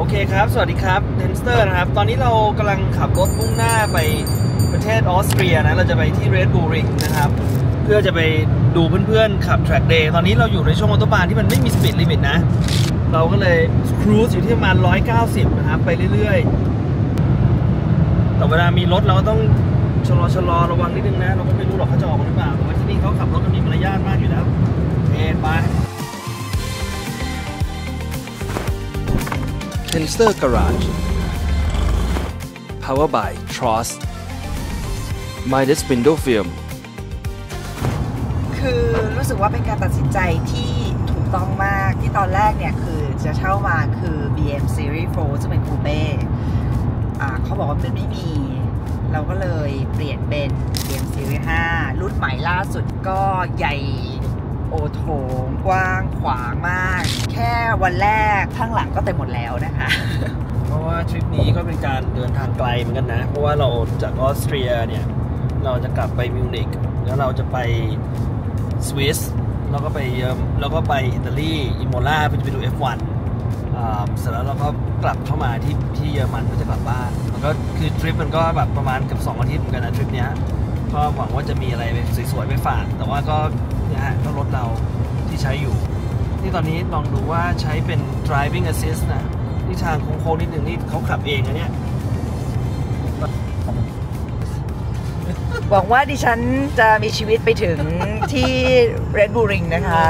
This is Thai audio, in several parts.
โอเคครับสวัสดีครับเดนสเตอร์นะครับตอนนี้เรากำลังขับรถมุ่งหน้าไปประเทศออสเตรียนะเราจะไปที่เรดบูลริงนะครับเพื่อจะไปดูเพื่อนๆขับ track day ตอนนี้เราอยู่ในช่วงออโตบานที่มันไม่มีสปีดลิมิตนะเราก็เลยครูซอยู่ที่ประมาณ190นะครับไปเรื่อยๆแต่เวลามีรถเราก็ต้องชะลอระวังนิดนึงนะเราก็ไม่รู้หรอกเขาจะออกหรือเปล่าแต่ว่าที่นี่เขาขับรถกันมีมารยาทมากอยู่แล้วไปTenster Garage Power by Tross Midas Window Film คือรู้สึกว่าเป็นการตัดสินใจที่ถูกต้องมากที่ตอนแรกเนี่ยคือจะเช่ามาคือ BM Series 4 จะเป็นคูเป้เขาบอกว่ามันไม่มีเราก็เลยเปลี่ยนเป็น BM Series 5 รุ่นใหม่ล่าสุดก็ใหญ่โอโถงกว้างขวางมากแค่วันแรกข้างหลังก็เต็มหมดแล้วนะคะเพราะว่าทริปนี้ก็เป็นการเดินทางไกลเหมือนกันนะเพราะว่าเราจากออสเตรียเนี่ยเราจะกลับไปมิวนิกแล้วเราจะไปสวิสแล้วก็ไปอิตาลีอิโมลาไปดู F1 เสร็จแล้วเราก็กลับเข้ามาที่เยอรมันเพื่อจะกลับบ้านแล้วก็คือทริปมันก็แบบประมาณกับ2 อาทิตย์เหมือนกันนะทริปเนี้ยก็หวังว่าจะมีอะไรสวยๆไปฝากแต่ว่าก็เนี่ยฮะก็รถเราที่ใช้อยู่นี่ตอนนี้ลองดูว่าใช้เป็น driving assist นะที่ทางโค้งๆนิดนึงนี่เขาขับเองนะเนี่ยหวังว่าดิฉันจะมีชีวิตไปถึงที่ Red Bull Ring นะคะ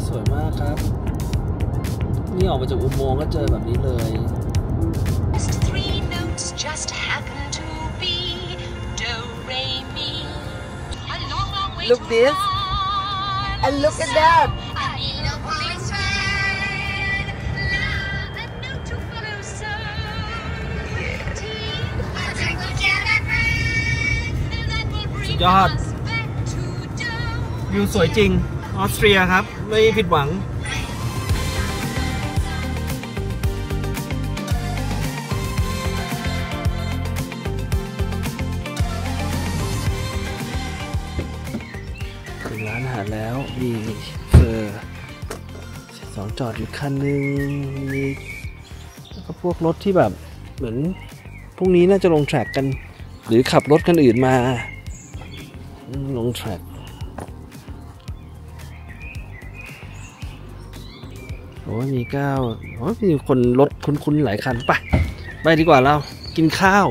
สวยมากครับนี่ออกมาจากอุโมงค์ก็เจอแบบนี้เลย Look this and look at that สุดยอดวิวสวยจริงออสเตรียครับไม่ผิดหวังถึงร้านอาหารแล้วมีเฟอร์2 จอดอยู่คันนึงมีแล้วก็พวกรถที่แบบเหมือนพรุ่งนี้น่าจะลงแทร็กกันหรือขับรถคันอื่นมาลงแทร็กโอ้มี9มีคนรถคุ้นๆหลายคันไปดีกว่าเรากินข้าว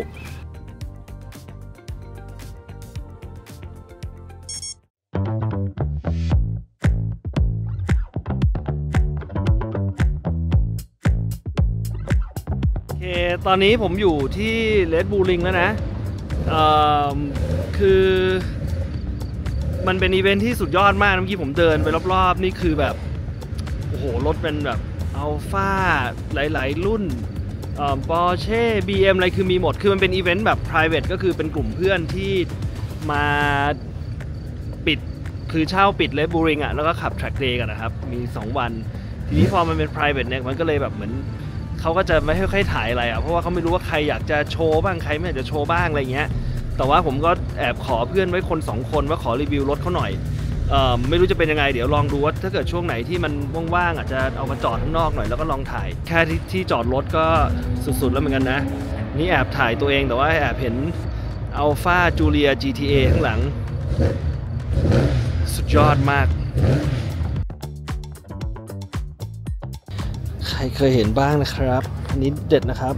ตอนนี้ผมอยู่ที่เรดบูลริงแล้วนะคือมันเป็นอีเวนท์ที่สุดยอดมากเมื่อกี้ผมเดินไปรอบๆนี่คือแบบโอ้โหรถเป็นแบบอัลฟาหลายๆรุ่นปอร์เช่ BM อะไรคือมีหมดคือมันเป็นอีเวนต์แบบ private ก็คือเป็นกลุ่มเพื่อนที่มาปิดคือเช่าปิดเรดบูลริงอ่ะแล้วก็ขับ track day กันนะครับมี2 วันทีนี้พอมันเป็น private เนี่ยมันก็เลยแบบเหมือนเขาก็จะไม่ค่อยถ่ายอะไรอ่ะเพราะว่าเขาไม่รู้ว่าใครอยากจะโชว์บ้างใครไม่อยากจะโชว์บ้างอะไรเงี้ยแต่ว่าผมก็แอบขอเพื่อนไว้คน2 คนว่าขอรีวิวรถเขาหน่อยไม่รู้จะเป็นยังไงเดี๋ยวลองดูว่าถ้าเกิดช่วงไหนที่มันว่างๆอาจจะเอามาจอดข้างนอกหน่อยแล้วก็ลองถ่ายแค่ที่จอดรถก็สุดๆแล้วเหมือนกันนะนี่แอบถ่ายตัวเองแต่ว่าแอบเห็น Alfa Giulia GTA ข้างหลังสุดยอดมากใครเคยเห็นบ้างนะครับอันนี้เด็ดนะครับ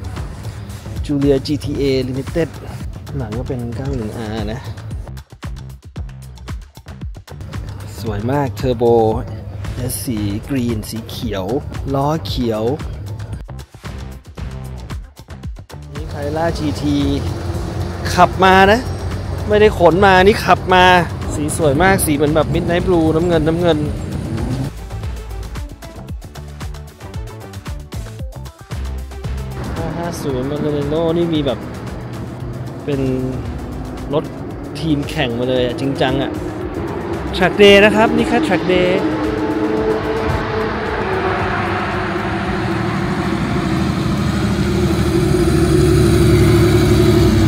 Giulia GTA Limited หนังก็เป็น 91R นะสวยมากเทอร์โบสีกรีนสีเขียวล้อเขียวนี่ไคล่า GT ขับมานะไม่ได้ขนมานี่ขับมาสีสวยมากสีเหมือนแบบ Midnight Blue น้ำเงิน50 มาเลโน่นี่มีแบบเป็นรถทีมแข่งมาเลยจริงจังอ่ะ track day นะครับนี่แค่ track day เ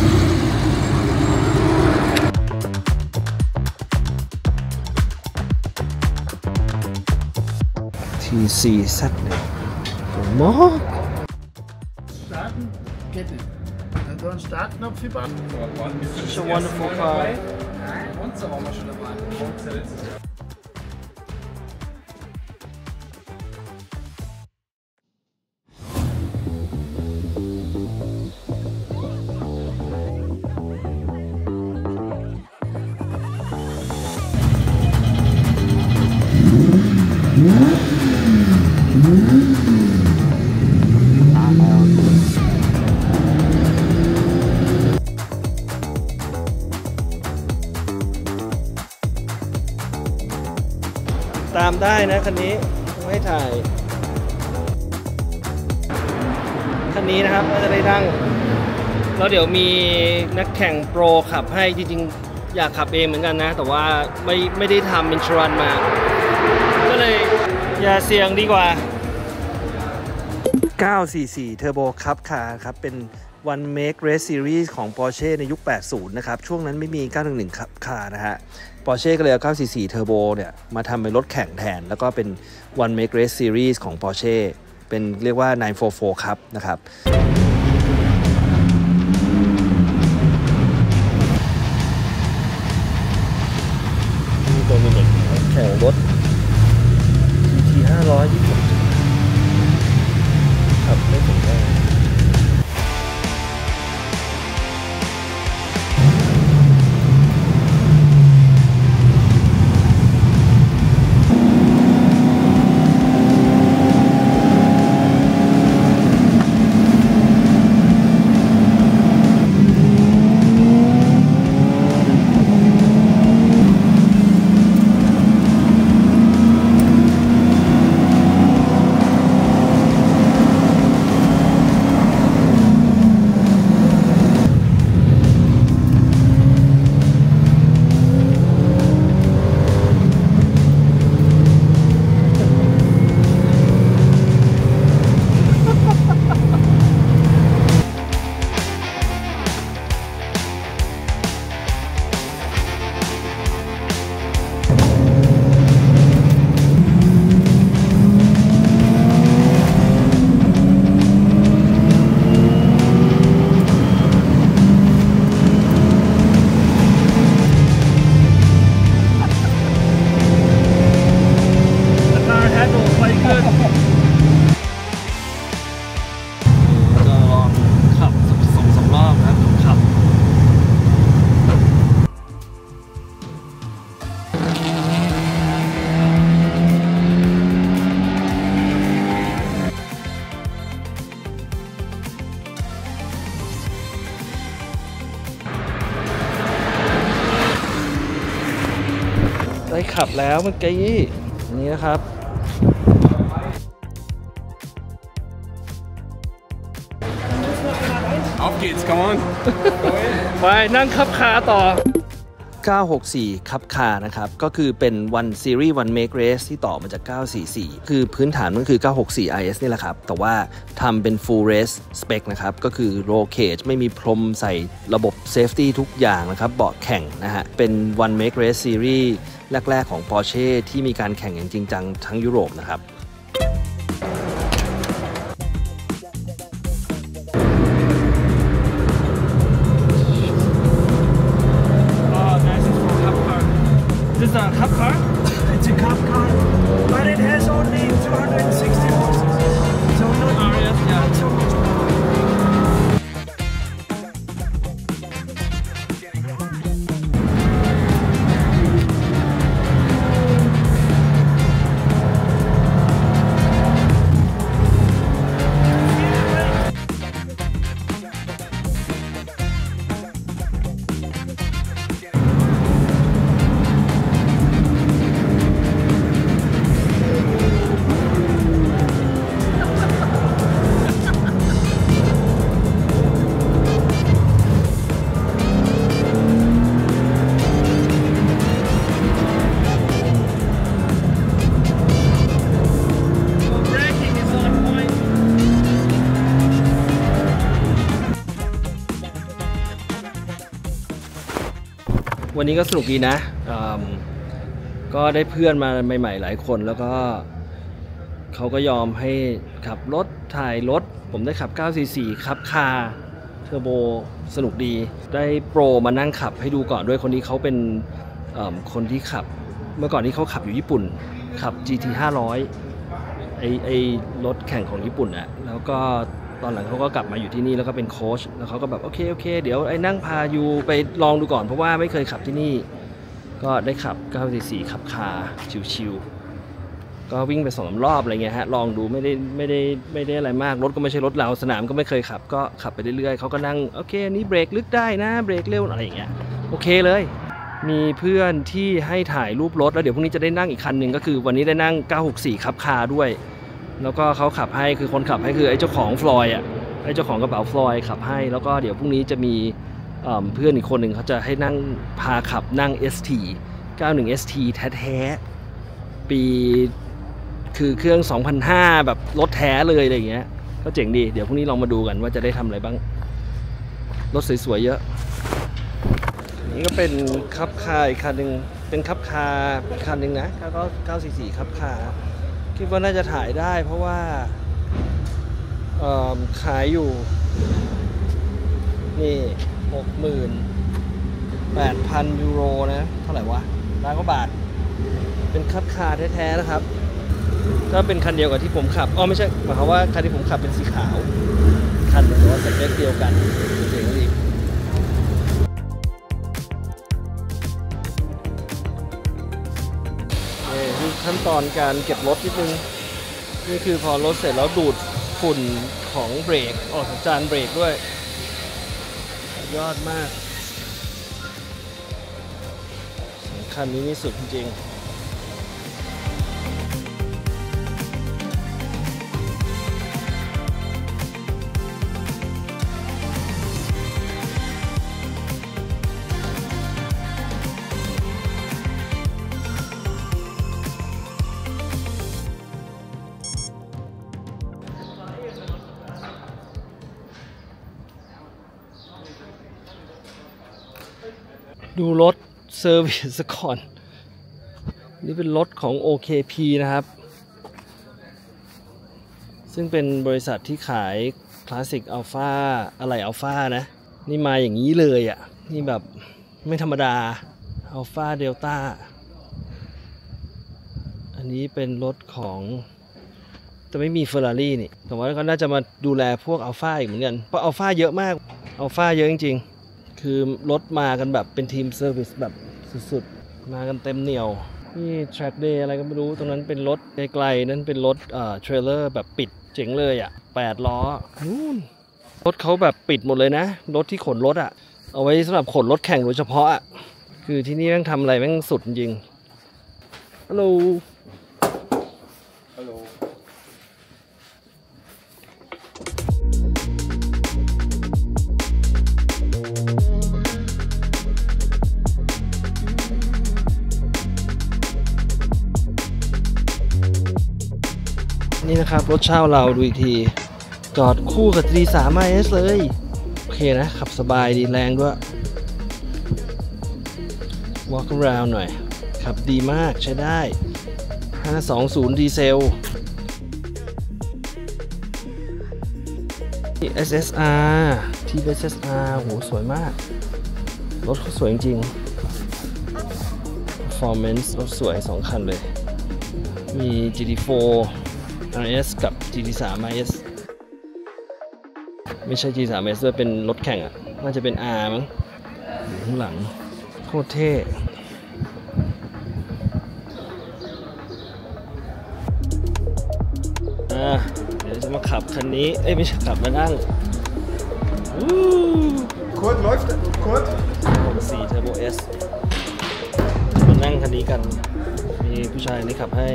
4Z1 มาก Starten, Kette. Dann so einen Startknopf über. Such a wonderful car. Monster waren wir schon dabei. Monster letztes Jahr. ตามได้นะคันนี้ไม่ถ่ายคันนี้นะครับก็จะได้นั่งแล้วเดี๋ยวมีนักแข่งโปรขับให้จริงๆอยากขับเองเหมือนกันนะแต่ว่าไม่ได้ทำอินชรันมาก็เลยอย่าเสี่ยงดีกว่า944 Turbo Cup Car ครับเป็น One Make Race Series ของ Porsche ในยุค 80 นะครับช่วงนั้นไม่มี911 Cup Car นะฮะ Porsche ก็เลยเอา944 Turbo เนี่ยมาทำเป็นรถแข่งแทนแล้วก็เป็น One Make Race Series ของ Porsche เป็นเรียกว่า944 Cup นะครับมีตัวมินิแข่งรถ GT 500ญี่ปุ่นครับไม่ถึงได้ได้ขับแล้วเมื่อกี้นี้นะครับ Auf geht's, come on. ไปนั่งขับคาต่อ 964 ขับคานะครับก็คือเป็น One Series One Make Race ที่ต่อมาจาก 944 คือพื้นฐานมันคือ 964 IS นี่แหละครับแต่ว่าทำเป็น Full Race Spec นะครับก็คือ Roll Cage ไม่มีพรมใส่ระบบ Safety ทุกอย่างนะครับเบาะแข่งนะฮะเป็น One Make Race Series แรกๆของ Porsche ที่มีการแข่งอย่างจริงจังทั้งยุโรปนะครับ This is a cup car? It's a cup car, but it has only 260 horses, so not so much power.วันนี้ก็สนุกดีนะก็ได้เพื่อนมาใหม่ๆหลายคนแล้วก็ เขาก็ยอมให้ขับรถถ่ายรถผมได้ขับ 944 ครับคาเทอร์โบสนุกดีได้โปรมานั่งขับให้ดูก่อนด้วยคนนี้เขาเป็นคนที่ขับเมื่อก่อนนี้เขาขับอยู่ญี่ปุ่นขับ GT 500ไอรถแข่งของญี่ปุ่นอะแล้วก็ตอนหลังเขาก็กลับมาอยู่ที่นี่แล้วก็เป็นโค้ชแล้วเขาก็แบบโอเคเดี๋ยวไอ้นั่งพาอยู่ไปลองดูก่อนเพราะว่าไม่เคยขับที่นี่ก็ได้ขับ 944 ขับคาชิวๆก็วิ่งไป2-3 รอบอะไรเงี้ยฮะลองดูไม่ได้อะไรมากรถก็ไม่ใช่รถเราสนามก็ไม่เคยขับก็ขับไปเรื่อยๆเขาก็นั่งโอเคนี่เบรกลึกได้นะเบรกเร็วอะไรอย่างเงี้ยโอเคเลยมีเพื่อนที่ให้ถ่ายรูปรถแล้วเดี๋ยวพรุ่งนี้จะได้นั่งอีกคันหนึ่งก็คือวันนี้ได้นั่ง 964 ขับคาด้วยแล้วก็เขาขับให้คือคนขับให้คือไอ้เจ้าของฟลอยด์อ่ะไอ้เจ้าของกระเป๋าฟลอยด์ขับให้แล้วก็เดี๋ยวพรุ่งนี้จะมีเพื่อนอีกคนหนึ่งเขาจะให้นั่งพาขับนั่ง ST 91 ST แท้ๆปีคือเครื่อง 2005 แบบรถแท้เลยอะไรอย่างเงี้ยก็เจ๋งดีเดี๋ยวพรุ่งนี้ลองมาดูกันว่าจะได้ทำอะไรบ้างรถสวยๆเยอะนี่ก็เป็นคับคาอีกคันหนึ่งเป็นคับคาอีกคันหนึ่งนะแล้วก็944คับคาคิดว่าน่าจะถ่ายได้เพราะว่าขายอยู่นี่ 68,000 ยูโรนะเท่าไหร่วะล้านกว่าบาทเป็นคับคาแท้ๆนะครับก็เป็นคันเดียวกับที่ผมขับไม่ใช่หมายความว่าคันที่ผมขับเป็นสีขาวคันแต่ว่าสเปคเดียวกันเจ๋งดีนี่ขั้นตอนการเก็บรถนิดนึงนี่คือพอรถเสร็จแล้วดูดฝุ่นของเบรกออกจากจานเบรกด้วยยอดมากคันนี้นี่สุดจริงดูรถเซอร์วิสก่อนนี่เป็นรถของ OKP นะครับซึ่งเป็นบริษัทที่ขายคลาสสิกอัลฟาอะไรอัลฟานะนี่มาอย่างนี้เลยอ่ะนี่แบบไม่ธรรมดาอัลฟาเดลต้าอันนี้เป็นรถของแต่ไม่มีเฟอร์รารี่นี่แต่ว่าก็น่าจะมาดูแลพวกอัลฟาอีกเหมือนกันเพราะอัลฟาเยอะมากอัลฟาเยอะจริงๆคือรถมากันแบบเป็นทีมเซอร์วิสแบบสุดๆมากันเต็มเหนี่ยวนี่ track day อะไรก็ไม่รู้ตรงนั้นเป็นรถไกลๆนั่นเป็นรถเทรลเลอร์แบบปิดเจ๋งเลยอ่ะ8 ล้อนู่นรถเขาแบบปิดหมดเลยนะรถที่ขนรถอ่ะเอาไว้สำหรับขนรถแข่งโดยเฉพาะอ่ะคือที่นี่แม่งทำอะไรแม่งสุดจริงฮัลโหลฮัลโหลนี่นะครับรถเช่าเราดูอีกทีจอดคู่กับ GT3 RS เลยโอเคนะขับสบายดีแรงด้วย walk around หน่อยขับดีมากใช้ได้520ดีเซล SSR ที่ SSR โหสวยมากรถเขาสวยจริง performance รถสวย2คันเลยมี GT4 RS กับ GT3 RS ไม่ใช่ GT3 RS ด้วยเป็นรถแข่งอ่ะน่าจะเป็น R มั้งอยู่ข้างหลังโคตรเท่เดี๋ยวจะมาขับคันนี้ไม่ใช่ขับมานั่งKurt läuft Kurt 4 Turbo S มานั่งคันนี้กันมีผู้ชายนี่ขับให้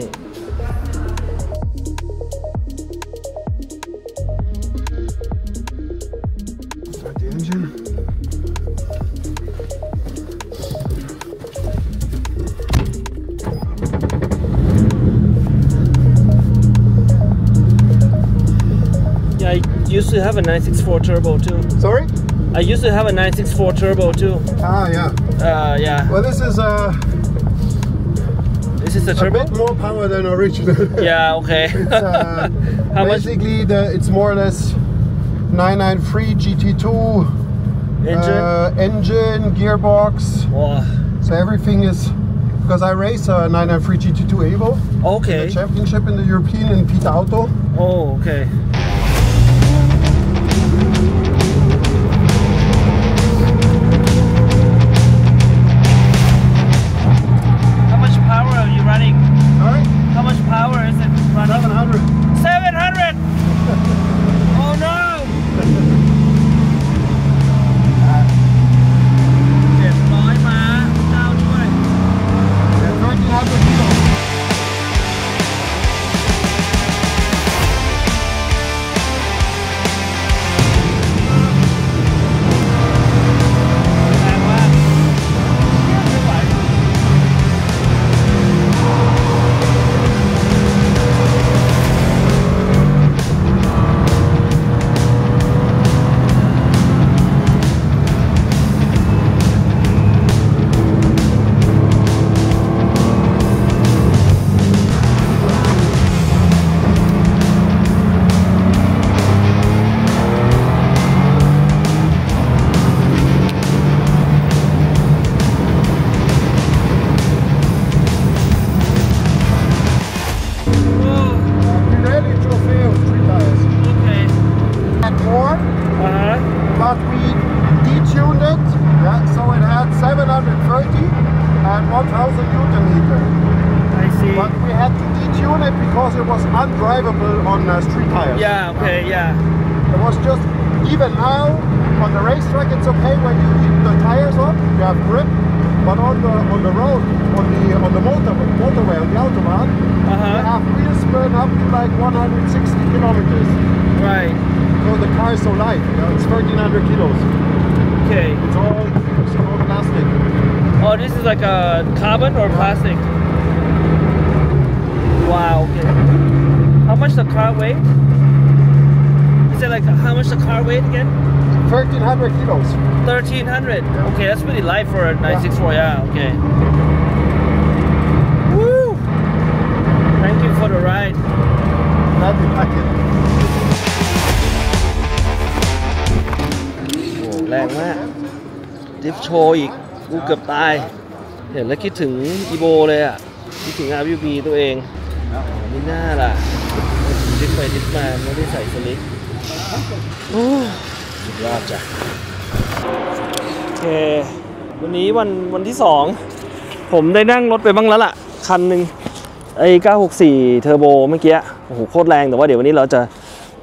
I used to have a 964 turbo too. Sorry? I used to have a 964 turbo too. Ah, yeah. Yeah. Well, this is This is the A turbo? bit more power than original. Yeah, okay. It's How much? basically it's more or less 993 GT2 engine, gearbox. Wow. So everything is because I race a 993 GT2 Evo. Okay. The championship in the European in Pita Auto. Oh, okay. How much power are you running? Sorry, How much power is it running? 700. 700! Oh no! 700 ม้าเจ้าด้วย 1300 kilos. แรงมากไม่ไหว Pirelli Trofeo 3 tires. โอเค Had more, อ่าฮะ but we detuned it. Yeah, so it had 730 and 1000 Newton meter. I see But we had to detune it because it was undrivable on street tires. yeah okay yeah It was just even now on the racetrack. It's okay when you keep the tires on, you have grip. But on the road, on the motorway, on the autobahn, you uh-huh have wheel spin up to like 160 kilometers. right Because the car is so light. It's 1300 kilos. okay It's all plastic. oh this is like a carbon or plastic wow okay how much the car weight is it like how much the car weight again 1300 kilos. 1300 okay that's really light for a 964 yeah okay Woo! Thank you for the ride That'd be like it. โอ้แรงมากดิฟโชว์อีกกูเกือบตาย เห็นแล้วคิดถึงอีโบเลยอ่ะ คิดถึง RWB ตัวเองไม่น่าล่ะดิฟไปดิฟมาไม่ได้ใส่สลิกโอ้สุดยอดจ้ะโอเค วันนี้วันที่ 2 ผมได้นั่งรถไปบ้างแล้วล่ะ คันหนึ่งไอ้964เทอร์โบเมื่อกี้โอ้โหโคตรแรงแต่ว่าเดี๋ยววันนี้เราจะ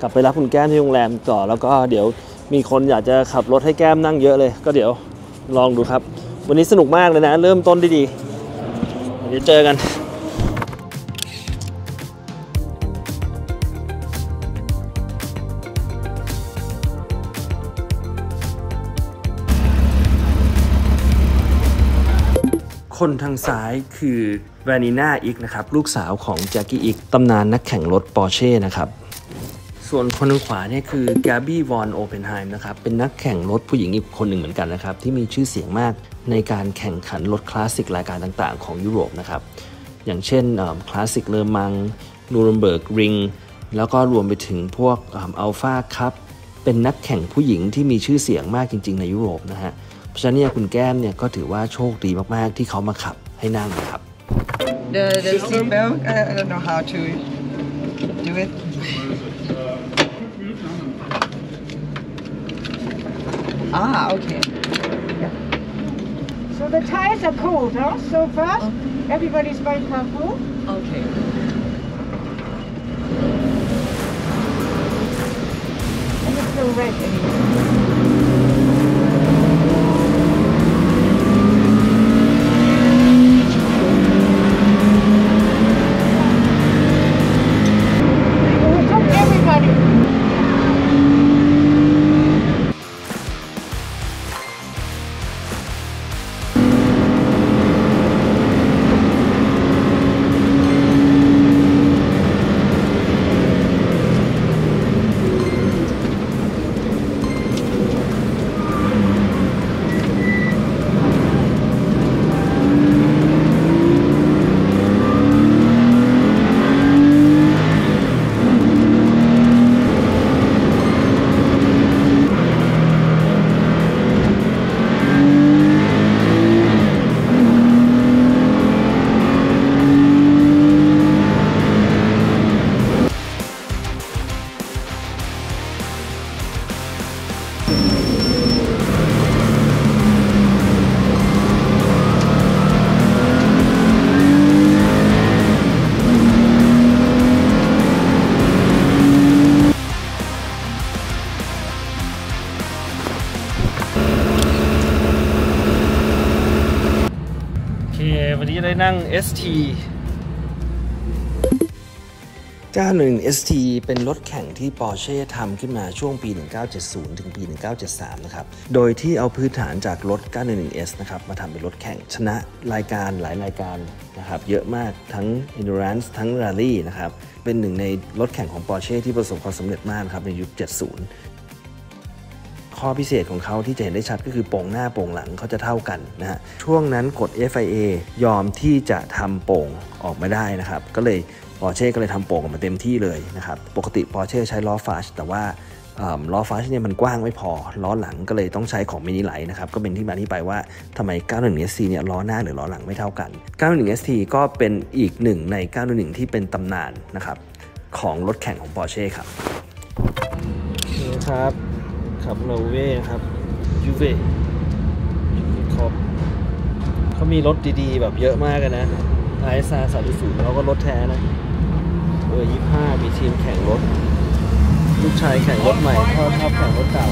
กลับไปรับคุณแก้มที่โรงแรมต่อแล้วก็เดี๋ยวมีคนอยากจะขับรถให้แก้มนั่งเยอะเลยก็เดี๋ยวลองดูครับ วันนี้สนุกมากเลยนะเริ่มต้นได้ดีเดี๋ยวเจอกันคนทางซ้ายคือวานิน่าอิกนะครับลูกสาวของแจ็คกี้อิกตำนานนักแข่งรถปอร์เช่นะครับส่วนคนทางขวาเนี่ยคือแกบบี้วอนโอเพนไฮม์นะครับเป็นนักแข่งรถผู้หญิงอีกคนหนึ่งเหมือนกันนะครับที่มีชื่อเสียงมากในการแข่งขันรถคลาสสิกรายการต่างๆของยุโรปนะครับอย่างเช่นคลาสสิกเลอมังนูเรมเบิร์กริงแล้วก็รวมไปถึงพวกอัลฟาคัพเป็นนักแข่งผู้หญิงที่มีชื่อเสียงมากจริงๆในยุโรปนะฮะเพราะฉะนั้นเนี่ยคุณแก้มเนี่ยก็ถือว่าโชคดีมากๆที่เขามาขับให้นั่งนะครับ The seat belt I don't know how to do it okay So the tires are cold, huh? So first, everybody's very careful. okay And it's no red anymore. Oh, it took everybody. วันนี้ได้นั่ง ST 911 ST เป็นรถแข่งที่ Porsche ทำขึ้นมาช่วงปี 1970 ถึงปี 1973 นะครับ โดยที่เอาพื้นฐานจากรถ 911S นะครับมาทำเป็นรถแข่งชนะรายการหลายรายการนะครับเยอะมากทั้ง Endurance ทั้ง Rally นะครับเป็นหนึ่งในรถแข่งของ Porsche ที่ประสบความสำเร็จมากครับในยุค 70 ข้อพิเศษของเขาที่จะเห็นได้ชัดก็คือโป่งหน้าโป่งหลังเขาจะเท่ากันนะฮะช่วงนั้นกฎ FIA ยอมที่จะทำโป่งออกมาได้นะครับก็เลยPorsche ก็เลยทำโป่งออกมาเต็มที่เลยนะครับปกติ Porsche ใช้ล้อฟาชแต่ว่าล้อฟาชเนี่ยมันกว้างไม่พอล้อหลังก็เลยต้องใช้ของมินิไลท์นะครับก็เป็นที่มาที่ไปว่าทำไม 911ST เนี่ยล้อหน้าหรือล้อหลังไม่เท่ากัน 911ST ก็เป็นอีกหนึ่งใน 911 ที่เป็นตำนานนะครับของรถแข่งของ Porsche ครับนี่ครับขับโนเว่ครับยูเว่เขามีรถดีๆแบบเยอะมากเลยนะISR 3.0แล้วก็รถแท้นะ25มีทีมแข่งรถลูกชายแข่งรถใหม่พ่อชอบแข่งรถเก่า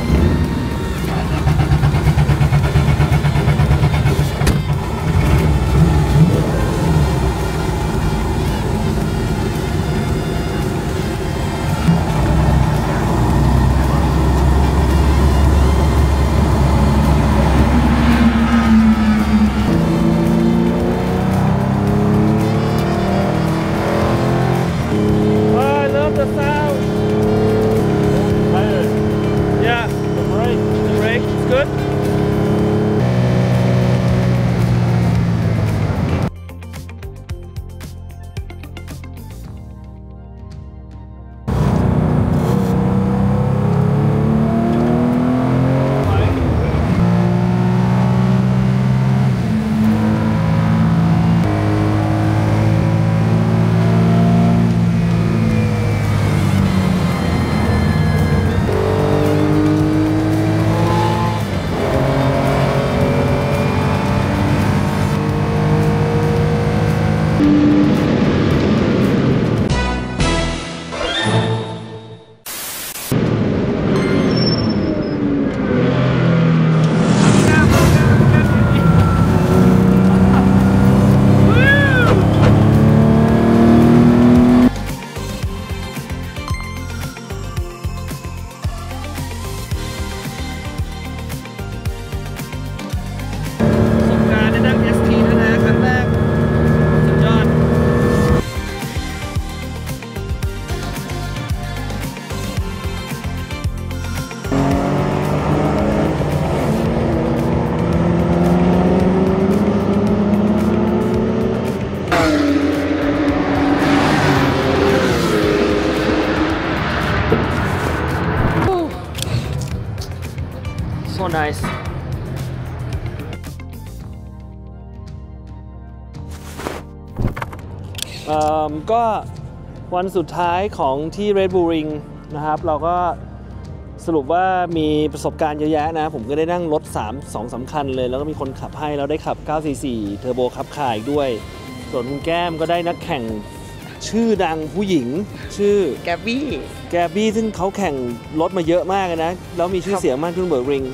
So nice ก็วันสุดท้ายของที่ Red Bull Ring นะครับเราก็สรุปว่ามีประสบการณ์เยอะแยะนะผมก็ได้นั่งรถ2-3 คันเลยแล้วก็มีคนขับให้แล้วได้ขับ 944 เทอร์โบขับขายด้วยส่วนคุณแก้มก็ได้นักแข่งชื่อดังผู้หญิงชื่อแกบบี้ซึ่งเขาแข่งรถมาเยอะมากนะแล้วมีชื่อเสียงมากที่เบิร์กริง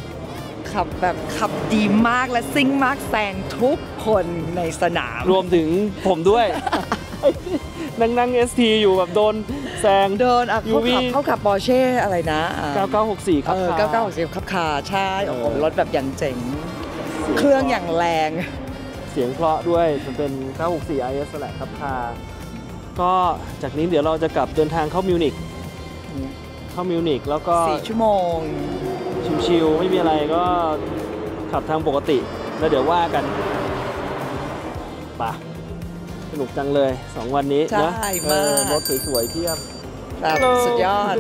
ขับดีมากและซิ่งมากแซงทุกคนในสนามรวมถึงผมด้วย นั่ง ST อยู่แบบโดนแซงเขาขับ Porsche อะไรนะ9964ครับ9964ขับคาใช่โอ้โหรถแบบอย่างเจ๋งเครื่องอย่างแรงเสียงเพราะด้วยมันเป็น964 IS แหละครับคาก็จากนี้เดี๋ยวเราจะกลับเดินทางเข้ามิวนิกแล้วก็4 ชั่วโมงชิวๆไม่มีอะไรก็ขับทางปกติแล้วเดี๋ยวว่ากันป่ะสนุกจังเลย2 วันนี้นะรถสวยๆเทียบแบบสุดยอด